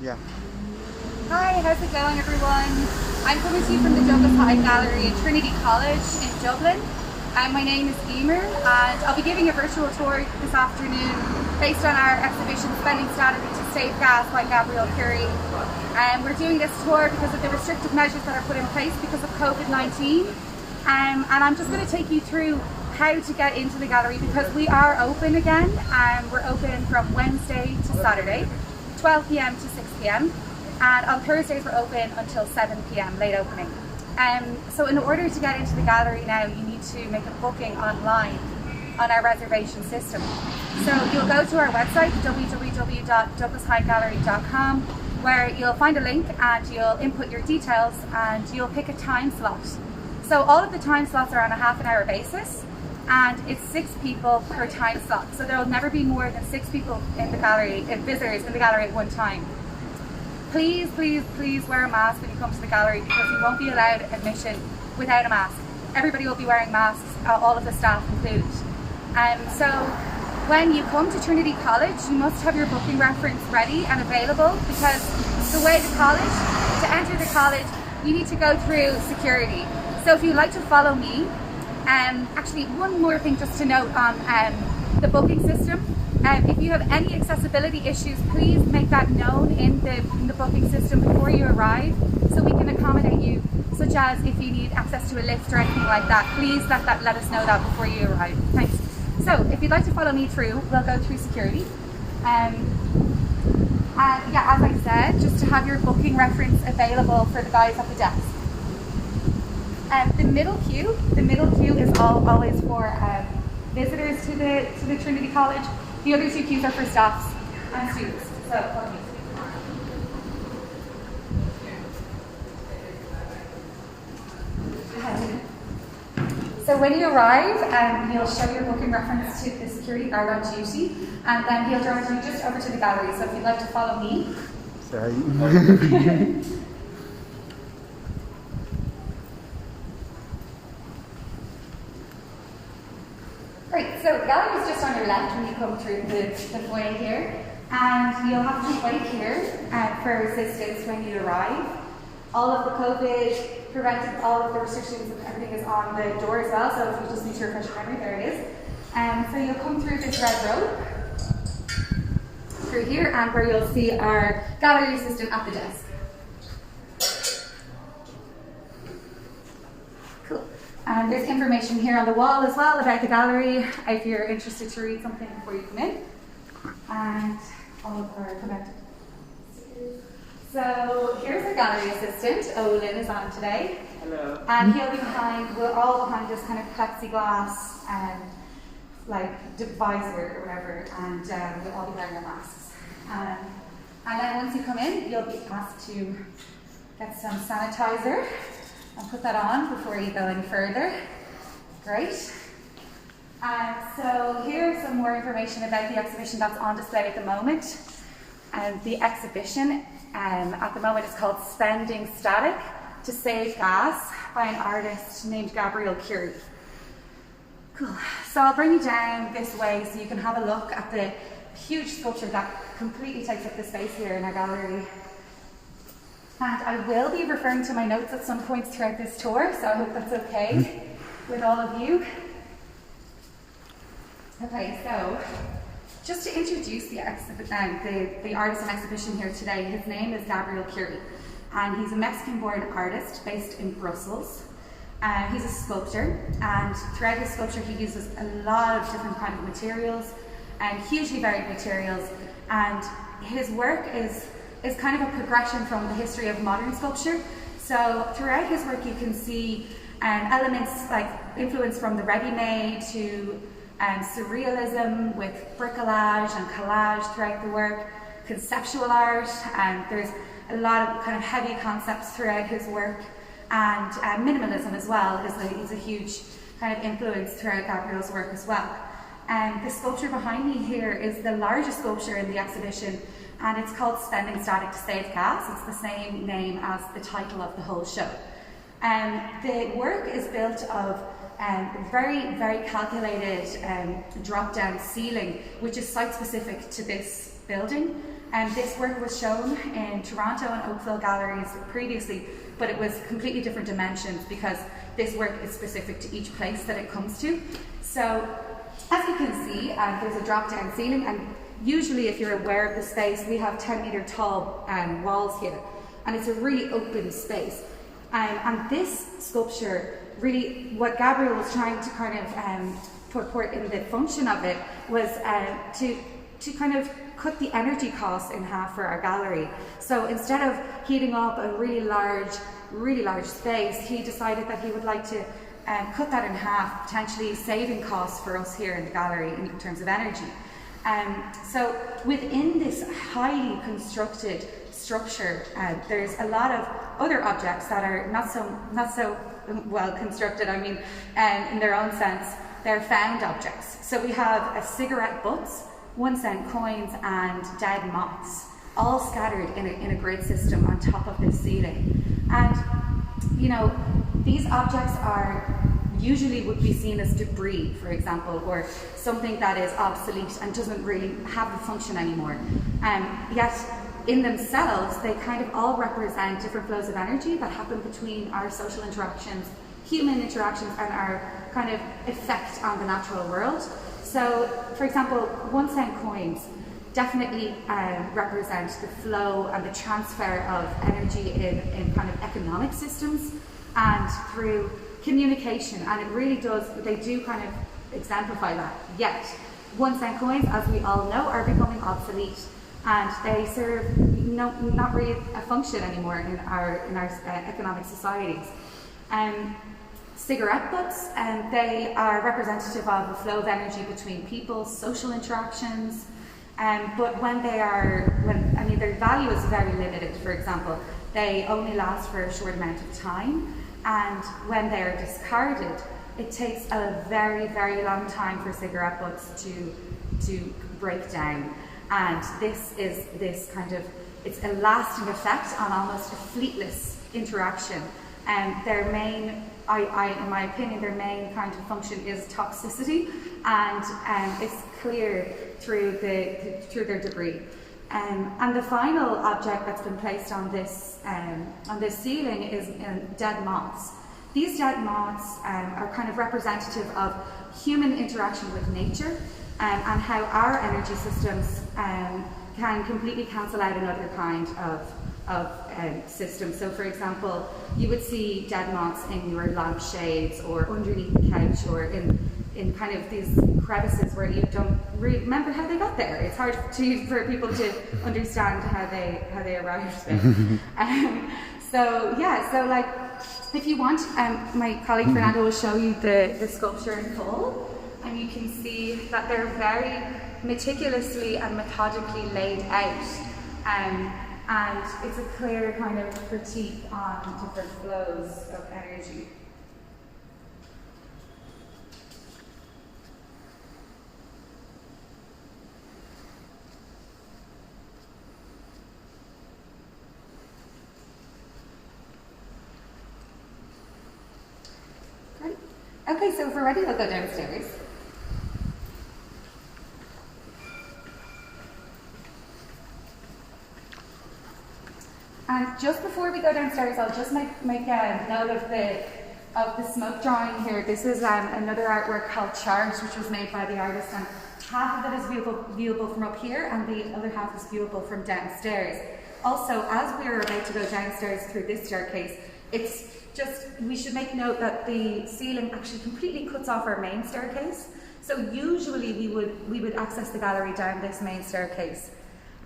Yeah. Hi, how's it going everyone? I'm coming to you from the Douglas Hyde Gallery at Trinity College in Dublin. My name is Emer and I'll be giving a virtual tour this afternoon based on our exhibition Spending Static to Save Gas by Gabrielle Curie. We're doing this tour because of the restrictive measures that are put in place because of COVID-19. And I'm just going to take you through how to get into the gallery because we are open again. We're open from Wednesday to Saturday, 12 p.m. to 6 p.m. and on Thursdays we're open until 7 p.m, late opening. So in order to get into the gallery now, you need to make a booking online on our reservation system. So you'll go to our website, www.douglashydegallery.com, where you'll find a link and you'll input your details and you'll pick a time slot. So all of the time slots are on a half-an-hour basis, and it's 6 people per time slot. So there will never be more than 6 people in the gallery, visitors in the gallery at one time. Please, please, please wear a mask when you come to the gallery because you won't be allowed admission without a mask. Everybody will be wearing masks, all of the staff included. So when you come to Trinity College, you must have your booking reference ready and available because the way to enter the college, you need to go through security. So if you'd like to follow me, actually one more thing just to note on the booking system. If you have any accessibility issues, please make that known in the booking system before you arrive so we can accommodate you, such as if you need access to a lift or anything like that, please let us know that before you arrive. Thanks. So if you'd like to follow me through, we'll go through security. Yeah, as I said, just to have your booking reference available for the guys at the desk. The middle queue is always for visitors to the Trinity College. The other 2 queues are for staffs and students. So when you arrive, you'll show your booking reference to the security guard on duty, and then he'll direct you just over to the gallery. So if you'd like to follow me. Sorry. Great, so the gallery is just on your left when you come through the foyer here, and you'll have to wait here for assistance when you arrive. All of the COVID preventive, all of the restrictions and everything is on the door as well, so if you just need to refresh your memory, there it is. So you'll come through this red rope, through here, and where you'll see our gallery assistant at the desk. Cool. And there's information here on the wall as well about the gallery if you're interested to read something before you come in. And all of our preventive. So here's our gallery assistant. Olin is on today. Hello. And he'll be behind, we're all behind this kind of plexiglass and like visor or whatever, and we'll all be wearing our masks. And then once you come in, you'll be asked to get some sanitizer and put that on before you go any further. Great. So here's some more information about the exhibition that's on display at the moment. The exhibition at the moment is called Spending Static to Save Gas by an artist named Gabrielle Curie. Cool. So I'll bring you down this way so you can have a look at the huge sculpture that completely takes up the space here in our gallery. And I will be referring to my notes at some points throughout this tour, so I hope that's okay with all of you. Okay, so just to introduce the artist on exhibition here today, his name is Gabrielle Curie, and he's a Mexican-born artist based in Brussels. He's a sculptor, and throughout his sculpture he uses a lot of different kind of materials, and hugely varied materials, and his work is kind of a progression from the history of modern sculpture. So throughout his work you can see elements like influence from the ready-made to surrealism with bricolage and collage throughout the work, conceptual art, and there's a lot of kind of heavy concepts throughout his work, and minimalism as well is a huge kind of influence throughout Gabrielle's work as well. The sculpture behind me here is the largest sculpture in the exhibition, and it's called Spending Static to Save Gas. It's the same name as the title of the whole show. The work is built of very, very calculated drop-down ceiling, which is site-specific to this building. This work was shown in Toronto and Oakville galleries previously, but it was completely different dimensions because this work is specific to each place that it comes to. So, as you can see, there's a drop-down ceiling, and usually if you're aware of the space, we have 10-meter tall walls here, and it's a really open space. And this sculpture, really, what Gabriel was trying to kind of purport in the function of it was to kind of cut the energy costs in half for our gallery. So instead of heating up a really large space, he decided that he would like to cut that in half, potentially saving costs for us here in the gallery in terms of energy. So within this highly constructed structure, there's a lot of other objects that are not so well constructed. I mean, in their own sense, they're found objects. So we have cigarette butts, 1-cent coins, and dead moths, all scattered in a grid system on top of this ceiling. And you know, these objects are usually would be seen as debris, for example, or something that is obsolete and doesn't really have a function anymore. Yet in themselves, they kind of all represent different flows of energy that happen between our social interactions, human interactions, and our kind of effect on the natural world. So, for example, 1-cent coins definitely represent the flow and the transfer of energy in kind of economic systems and through communication, and it really does, they do kind of exemplify that. Yet, 1-cent coins, as we all know, are becoming obsolete, and they serve not really a function anymore in our economic societies. Cigarette butts, they are representative of the flow of energy between people, social interactions, but their value is very limited. For example, they only last for a short amount of time, and when they are discarded, it takes a very, very long time for cigarette butts to break down. And this is it's a lasting effect on almost a fleetless interaction. Their main, in my opinion, their main kind of function is toxicity, and it's clear through their debris. And the final object that's been placed on this ceiling is dead moths. These dead moths are kind of representative of human interaction with nature, and how our energy systems can completely cancel out another kind of system. So, for example, you would see dead moths in your lampshades or underneath the couch or in kind of these crevices where you don't remember how they got there. It's hard for people to understand how they arrived there. So like, if you want, my colleague Fernando will show you the sculpture in full, and you can see that they're very meticulously and methodically laid out, and it's a clear kind of critique on different flows of energy. Great. Okay, so if we're ready, we'll go downstairs. And just before we go downstairs, I'll just make a note of the smoke drawing here. This is another artwork called Charged, which was made by the artist, and half of it is viewable from up here, and the other half is viewable from downstairs. Also, as we are about to go downstairs through this staircase, we should make note that the ceiling actually completely cuts off our main staircase. So usually we would access the gallery down this main staircase.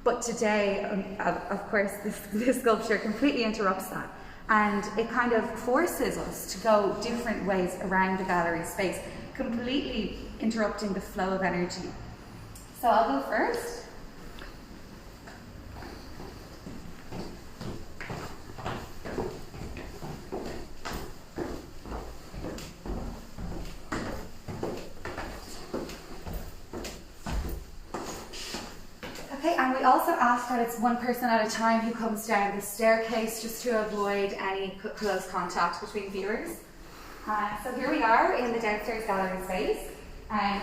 But today, of course, this sculpture completely interrupts that. And it kind of forces us to go different ways around the gallery space, completely interrupting the flow of energy. So I'll go first. Okay, and we also ask that it's one person at a time who comes down the staircase, just to avoid any close contact between viewers. So here we are in the downstairs gallery space.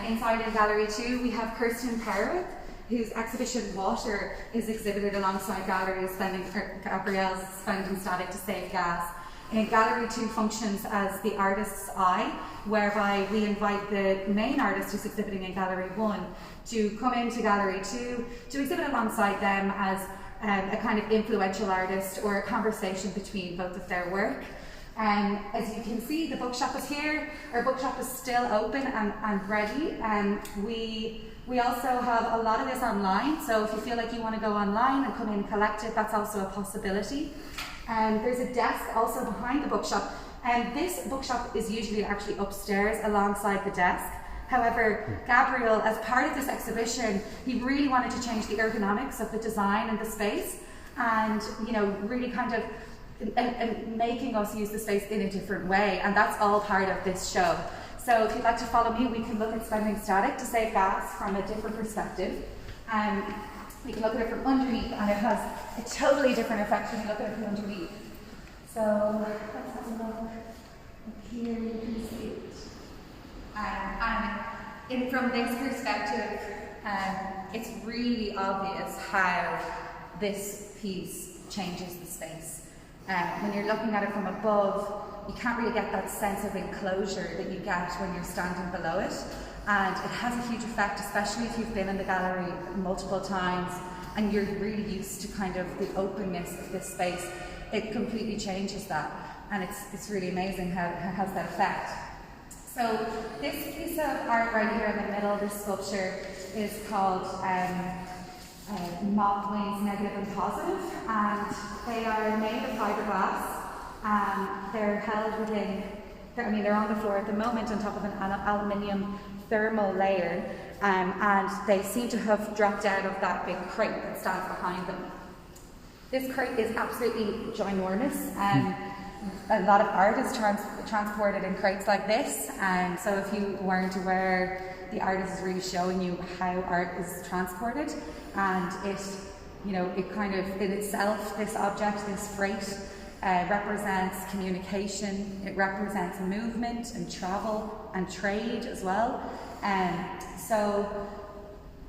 Inside in Gallery 2 we have Kirsten Perwick, whose exhibition Water is exhibited alongside Gabrielle's Spending Static to Save Gas. And Gallery 2 functions as the artist's eye, whereby we invite the main artist who's exhibiting in Gallery 1 to come into Gallery 2 to exhibit alongside them as a kind of influential artist, or a conversation between both of their work. As you can see, the bookshop is here. Our bookshop is still open and ready. We also have a lot of this online, so if you feel like you want to go online and come in and collect it, that's also a possibility. There's a desk also behind the bookshop, and this bookshop is usually actually upstairs alongside the desk. However, Gabriel, as part of this exhibition, he really wanted to change the ergonomics of the design and the space, and really kind of and making us use the space in a different way, and that's all part of this show. So if you'd like to follow me, we can look at Spending Static to Save Gas from a different perspective. We can look at it from underneath, and it has a totally different effect when you look at it from underneath. So let's have a look. Up here you can see it. And from this perspective, it's really obvious how this piece changes the space. When you're looking at it from above, you can't really get that sense of enclosure that you get when you're standing below it. And it has a huge effect, especially if you've been in the gallery multiple times and you're really used to kind of the openness of this space. It completely changes that, and it's really amazing how it has that effect. So this piece of art right here in the middle, this sculpture, is called Moth Wings Negative and Positive, and they are made of fiberglass. They're held within, they're on the floor at the moment on top of an aluminium thermal layer, and they seem to have dropped out of that big crate that stands behind them. This crate is absolutely ginormous. A lot of art is transported in crates like this, and so if you weren't aware, the artist is really showing you how art is transported, and it kind of in itself, this object, this freight, represents communication, it represents movement and travel and trade as well. So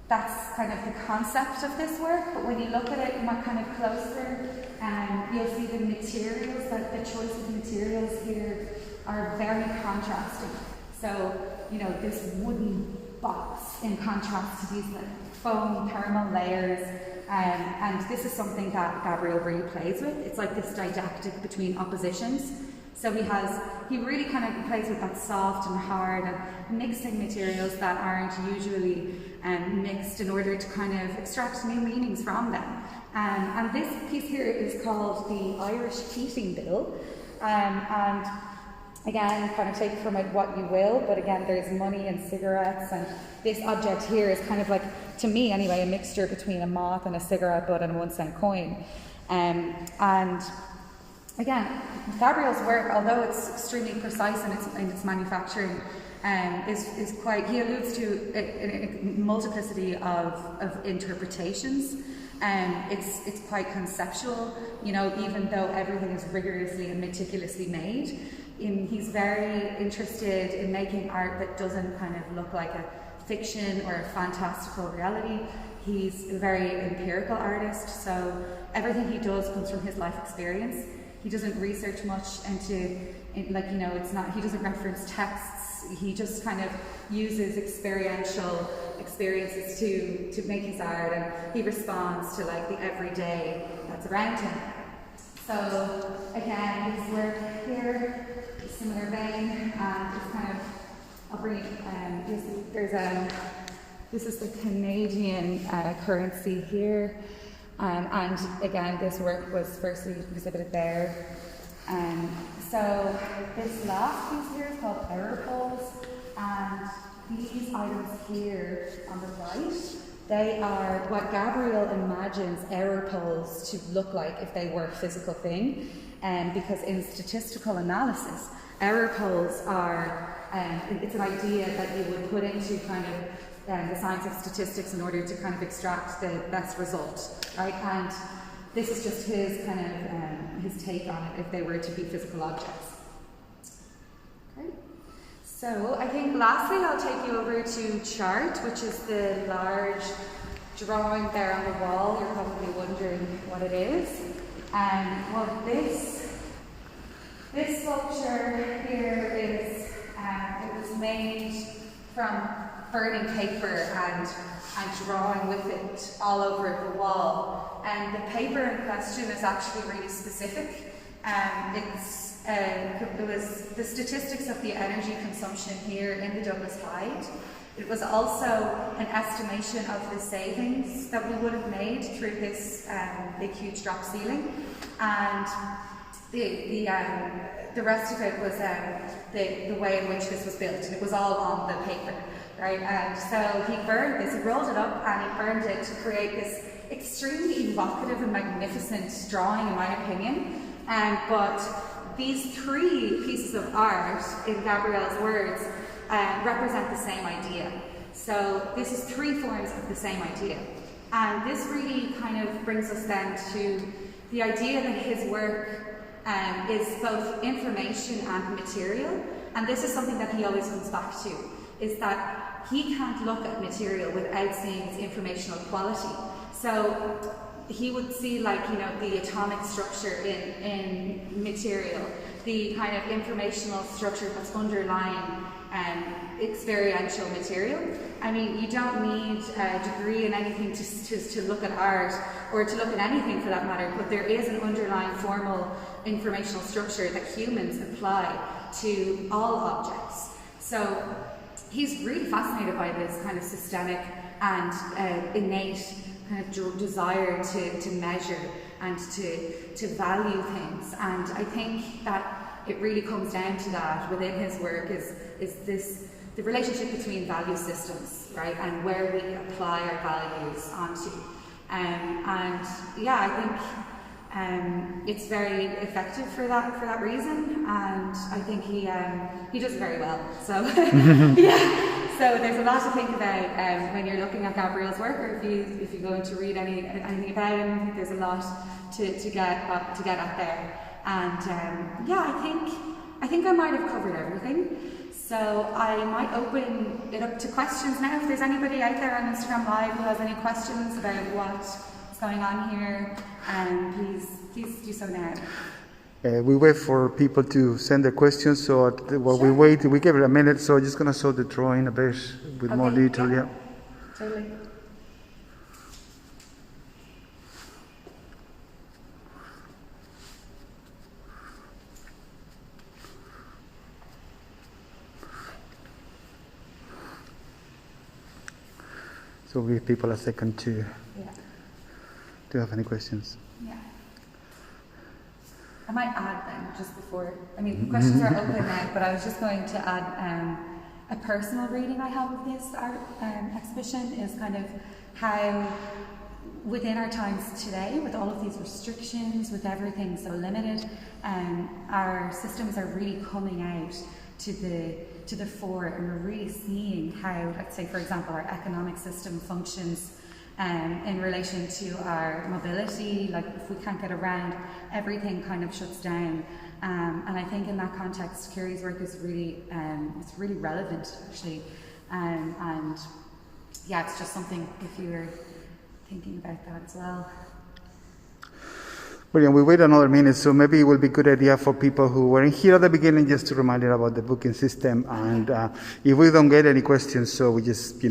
that's kind of the concept of this work, but when you look at it much kind of closer, you'll see the materials, that the choice of materials here are very contrasting. So, this wooden box in contrast to these foam thermal layers, and this is something that Gabriel really plays with. It's like this didactic between oppositions. So he really kind of plays with that soft and hard and mixing materials that aren't usually mixed in order to kind of extract new meanings from them. And this piece here is called the Irish Heating Bill. And again, kind of take from it what you will, but again, there's money and cigarettes, and this object here is kind of like, to me anyway, a mixture between a moth and a cigarette butt and a 1 cent coin. And again, Gabriel's work, although it's extremely precise in its manufacturing, is quite, he alludes to a multiplicity of interpretations. It's quite conceptual, even though everything is rigorously and meticulously made. He's very interested in making art that doesn't kind of look like a fiction or a fantastical reality. He's a very empirical artist, so everything he does comes from his life experience. He doesn't research much into, it's not, he doesn't reference texts. He just kind of uses experiential experiences to make his art, and he responds to the everyday that's around him. So again, his work here, similar vein, just kind of, I'll bring it, this is the Canadian currency here. And again, this work was firstly exhibited there. So this last piece here is called Error Poles, and these items here on the right, they are what Gabriel imagines error poles to look like if they were a physical thing, because in statistical analysis, error poles are, it's an idea that you would put into kind of the science of statistics in order to kind of extract the best result, right? And this is just his kind of his take on it if they were to be physical objects. Okay. So I think lastly I'll take you over to Chart, which is the large drawing there on the wall, you're probably wondering what it is. Well, this sculpture here is, it was made from burning paper and drawing with it all over the wall. And the paper in question is actually really specific. It was the statistics of the energy consumption here in the Douglas Hyde. It was also an estimation of the savings that we would have made through this big, huge drop ceiling. And the rest of it was the way in which this was built, and it was all on the paper, right? And so he burned this, he rolled it up and he burned it to create this extremely evocative and magnificent drawing, in my opinion. But these three pieces of art, in Gabrielle's words, represent the same idea. So this is three forms of the same idea. And this really kind of brings us then to the idea that his work is both information and material. And this is something that he always comes back to, is that he can't look at material without seeing its informational quality. So he would see, like, you know, the atomic structure in material, the kind of informational structure that's underlying experiential material. I mean, you don't need a degree in anything to look at art, or to look at anything for that matter, but there is an underlying formal informational structure that humans apply to all objects. So he's really fascinated by this kind of systemic and innate kind of desire to measure and to value things. And I think that it really comes down to that within his work is the relationship between value systems, right, and where we apply our values onto. And yeah, I think it's very effective for that reason, and I think he does very well. So yeah, so there's a lot to think about when you're looking at Gabriel's work, or if you're going to read anything about him. I think there's a lot to get at there. And yeah, I think I might have covered everything. So I might open it up to questions now. If there's anybody out there on Instagram Live who has any questions about what's going on here, please do so now. We wait for people to send their questions, so while we wait, we give it a minute, so I'm just going to show the drawing a bit with more detail. Yeah. Totally. So we give people a second to have any questions. Yeah. I might add then, just before, I mean, questions are open now, but I was just going to add a personal reading I have of this art exhibition is kind of how within our times today, with all of these restrictions, with everything so limited, our systems are really coming out to the fore, and we're really seeing how, let's say, for example, our economic system functions in relation to our mobility. Like, if we can't get around, everything kind of shuts down. And I think in that context, Kiri's work is really, it's really relevant, actually. And yeah, it's just something, if you were thinking about that as well. Brilliant. We wait another minute, so maybe it will be a good idea for people who weren't here at the beginning just to remind them about the booking system. And if we don't get any questions, so we just,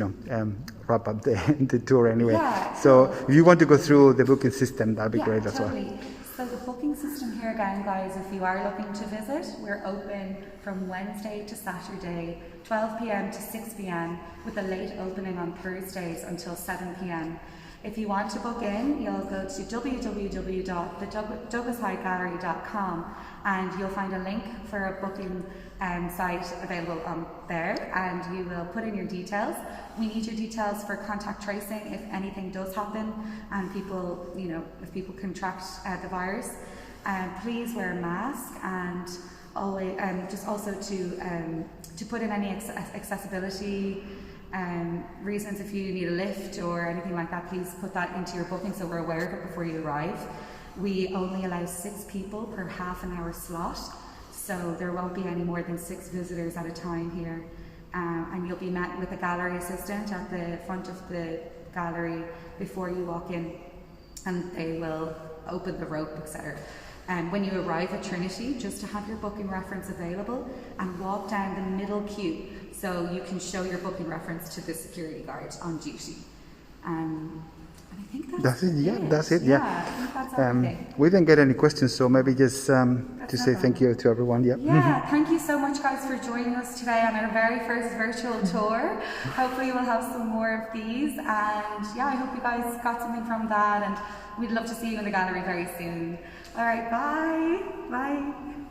wrap up the tour anyway. Yeah. So if you want to go through the booking system, that'd be great as totally. well. So the booking system here again, guys, if you are looking to visit, we're open from Wednesday to Saturday, 12 p.m. to 6 p.m, with a late opening on Thursdays until 7 p.m. If you want to book in, you'll go to www.thedouglashydegallery.com, and you'll find a link for a booking site available on there, and you will put in your details. We need your details for contact tracing if anything does happen and people, if people contract the virus. Please wear a mask, and always just also to put in any accessibility reasons. If you need a lift or anything like that, please put that into your booking so we're aware of it before you arrive. We only allow 6 people per half-an-hour slot, so there won't be any more than 6 visitors at a time here. And you'll be met with a gallery assistant at the front of the gallery before you walk in, and they will open the rope, etc. And when you arrive at Trinity, just to have your booking reference available and walk down the middle queue so you can show your booking reference to the security guard on duty. And I think that's it. Yeah, that's it. Yeah. I think that's everything. We didn't get any questions, so maybe just to say thank you to everyone. Yeah. Yeah, thank you so much, guys, for joining us today on our very first virtual tour. Hopefully we'll have some more of these, and yeah, I hope you guys got something from that, and we'd love to see you in the gallery very soon. All right, bye. Bye.